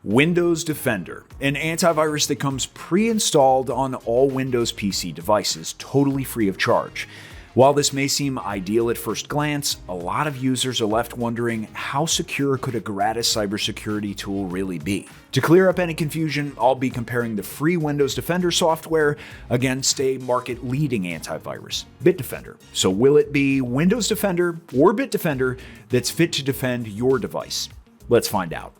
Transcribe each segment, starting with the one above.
Windows Defender, an antivirus that comes pre-installed on all Windows PC devices, totally free of charge. While this may seem ideal at first glance, a lot of users are left wondering how secure could a gratis cybersecurity tool really be? To clear up any confusion, I'll be comparing the free Windows Defender software against a market-leading antivirus, Bitdefender. So will it be Windows Defender or Bitdefender that's fit to defend your device? Let's find out.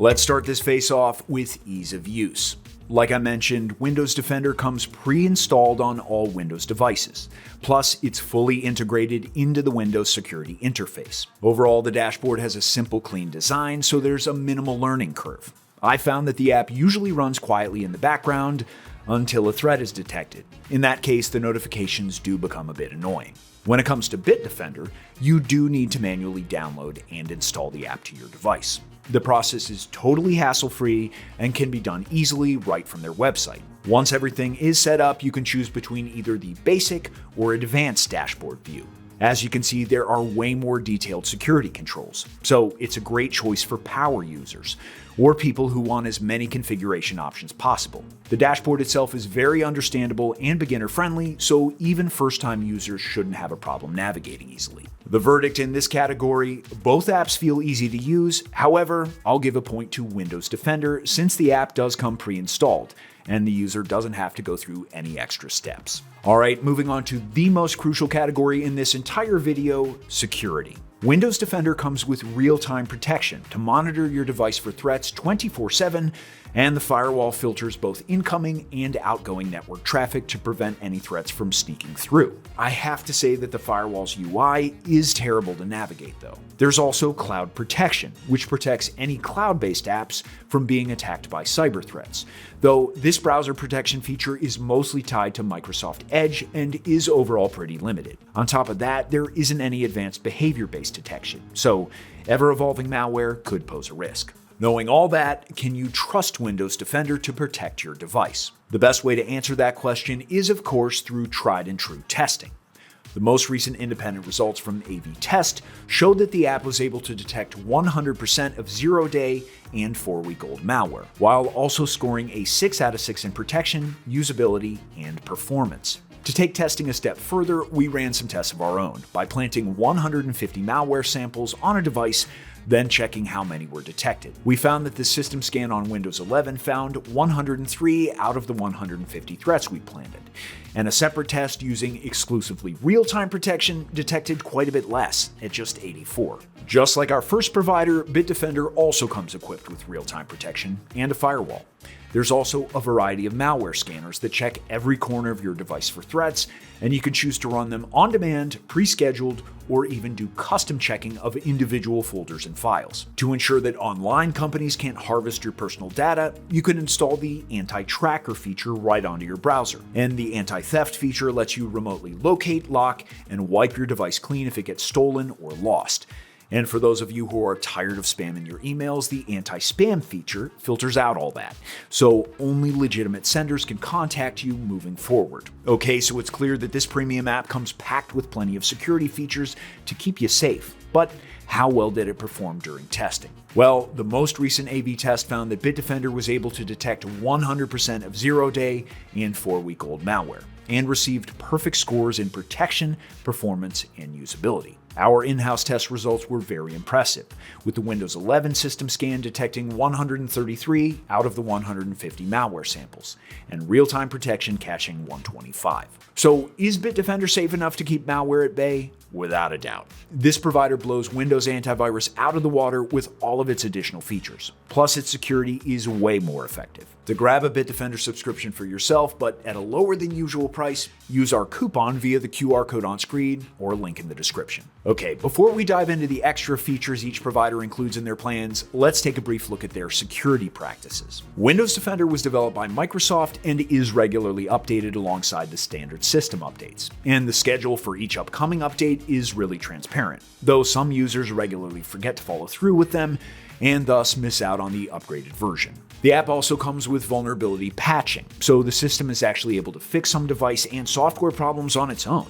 Let's start this face-off with ease of use. Like I mentioned, Windows Defender comes pre-installed on all Windows devices. Plus, it's fully integrated into the Windows security interface. Overall, the dashboard has a simple, clean design, so there's a minimal learning curve. I found that the app usually runs quietly in the background until a threat is detected. In that case, the notifications do become a bit annoying. When it comes to Bitdefender, you do need to manually download and install the app to your device. The process is totally hassle-free and can be done easily right from their website. Once everything is set up, you can choose between either the basic or advanced dashboard view. As you can see, there are way more detailed security controls, so it's a great choice for power users or people who want as many configuration options possible. The dashboard itself is very understandable and beginner-friendly, so even first-time users shouldn't have a problem navigating easily. The verdict in this category: both apps feel easy to use. However, I'll give a point to Windows Defender since the app does come pre-installed and the user doesn't have to go through any extra steps. Alright, moving on to the most crucial category in this entire video: security. Windows Defender comes with real-time protection to monitor your device for threats 24/7, and the firewall filters both incoming and outgoing network traffic to prevent any threats from sneaking through. I have to say that the firewall's UI is terrible to navigate though. There's also cloud protection, which protects any cloud-based apps from being attacked by cyber threats. Though this browser protection feature is mostly tied to Microsoft Edge and is overall pretty limited. On top of that, there isn't any advanced behavior-based detection, so ever-evolving malware could pose a risk. Knowing all that, can you trust Windows Defender to protect your device? The best way to answer that question is, of course, through tried and true testing. The most recent independent results from AV Test showed that the app was able to detect 100% of 0-day and 4-week-old malware, while also scoring a 6 out of 6 in protection, usability, and performance. To take testing a step further, we ran some tests of our own by planting 150 malware samples on a device, then checking how many were detected. We found that the system scan on Windows 11 found 103 out of the 150 threats we planted, and a separate test using exclusively real-time protection detected quite a bit less, at just 84. Just like our first provider, Bitdefender also comes equipped with real-time protection and a firewall. There's also a variety of malware scanners that check every corner of your device for threats, and you can choose to run them on demand, pre-scheduled, or even do custom checking of individual folders and files. To ensure that online companies can't harvest your personal data, you can install the anti-tracker feature right onto your browser. And the anti-theft feature lets you remotely locate, lock, and wipe your device clean if it gets stolen or lost. And for those of you who are tired of spam in your emails, the anti-spam feature filters out all that, so only legitimate senders can contact you moving forward. Okay, so it's clear that this premium app comes packed with plenty of security features to keep you safe, but how well did it perform during testing? Well, the most recent AV test found that Bitdefender was able to detect 100% of 0-day and 4-week-old malware, and received perfect scores in protection, performance, and usability. Our in-house test results were very impressive, with the Windows 11 system scan detecting 133 out of the 150 malware samples, and real-time protection catching 125. So is Bitdefender safe enough to keep malware at bay? Without a doubt. This provider blows Windows antivirus out of the water with all of its additional features. Plus, its security is way more effective. To grab a Bitdefender subscription for yourself, but at a lower than usual price, use our coupon via the QR code on screen or link in the description. Okay, before we dive into the extra features each provider includes in their plans, let's take a brief look at their security practices. Windows Defender was developed by Microsoft and is regularly updated alongside the standard system updates. And the schedule for each upcoming update is really transparent, though some users regularly forget to follow through with them and thus miss out on the upgraded version. The app also comes with vulnerability patching, so the system is actually able to fix some device and software problems on its own.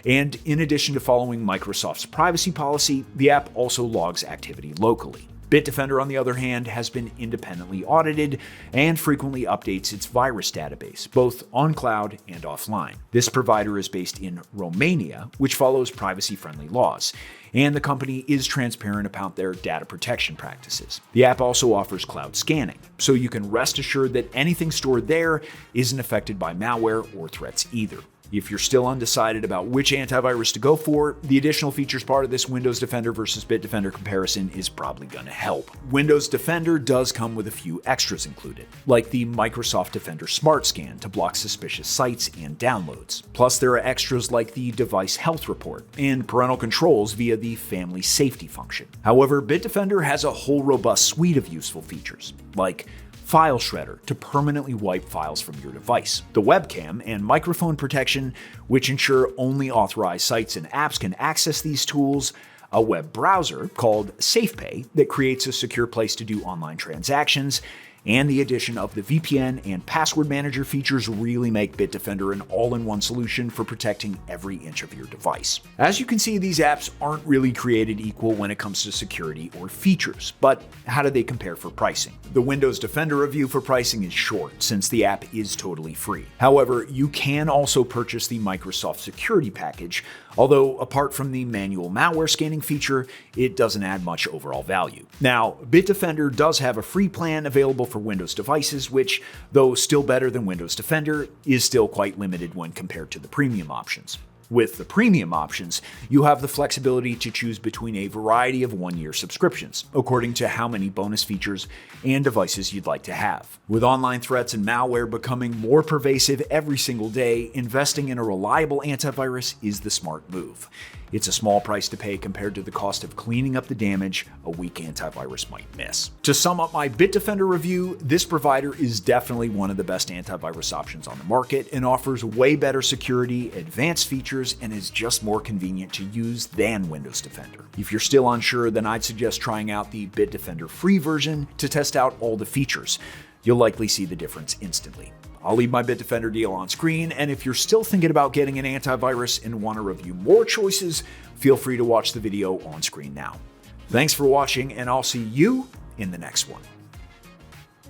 And in addition to following Microsoft's privacy policy, the app also logs activity locally. Bitdefender, on the other hand, has been independently audited and frequently updates its virus database, both on cloud and offline. This provider is based in Romania, which follows privacy-friendly laws, and the company is transparent about their data protection practices. The app also offers cloud scanning, so you can rest assured that anything stored there isn't affected by malware or threats either. If you're still undecided about which antivirus to go for, the additional features part of this Windows Defender versus Bitdefender comparison is probably going to help. Windows Defender does come with a few extras included, like the Microsoft Defender Smart Scan to block suspicious sites and downloads. Plus, there are extras like the Device Health Report and parental controls via the Family Safety function. However, Bitdefender has a whole robust suite of useful features, like File Shredder to permanently wipe files from your device, the webcam and microphone protection, which ensure only authorized sites and apps can access these tools, a web browser called SafePay that creates a secure place to do online transactions, and the addition of the VPN and password manager features really make Bitdefender an all-in-one solution for protecting every inch of your device. As you can see, these apps aren't really created equal when it comes to security or features, but how do they compare for pricing? The Windows Defender review for pricing is short, since the app is totally free. However, you can also purchase the Microsoft Security Package, although apart from the manual malware scanning feature, it doesn't add much overall value. Now, Bitdefender does have a free plan available for Windows devices, which, though still better than Windows Defender, is still quite limited when compared to the premium options. With the premium options, you have the flexibility to choose between a variety of one-year subscriptions, according to how many bonus features and devices you'd like to have. With online threats and malware becoming more pervasive every single day, investing in a reliable antivirus is the smart move. It's a small price to pay compared to the cost of cleaning up the damage a weak antivirus might miss. To sum up my Bitdefender review, this provider is definitely one of the best antivirus options on the market and offers way better security, advanced features, and is just more convenient to use than Windows Defender. If you're still unsure, then I'd suggest trying out the Bitdefender free version to test out all the features. You'll likely see the difference instantly. I'll leave my Bitdefender deal on screen, and if you're still thinking about getting an antivirus and want to review more choices, feel free to watch the video on screen now. Thanks for watching, and I'll see you in the next one.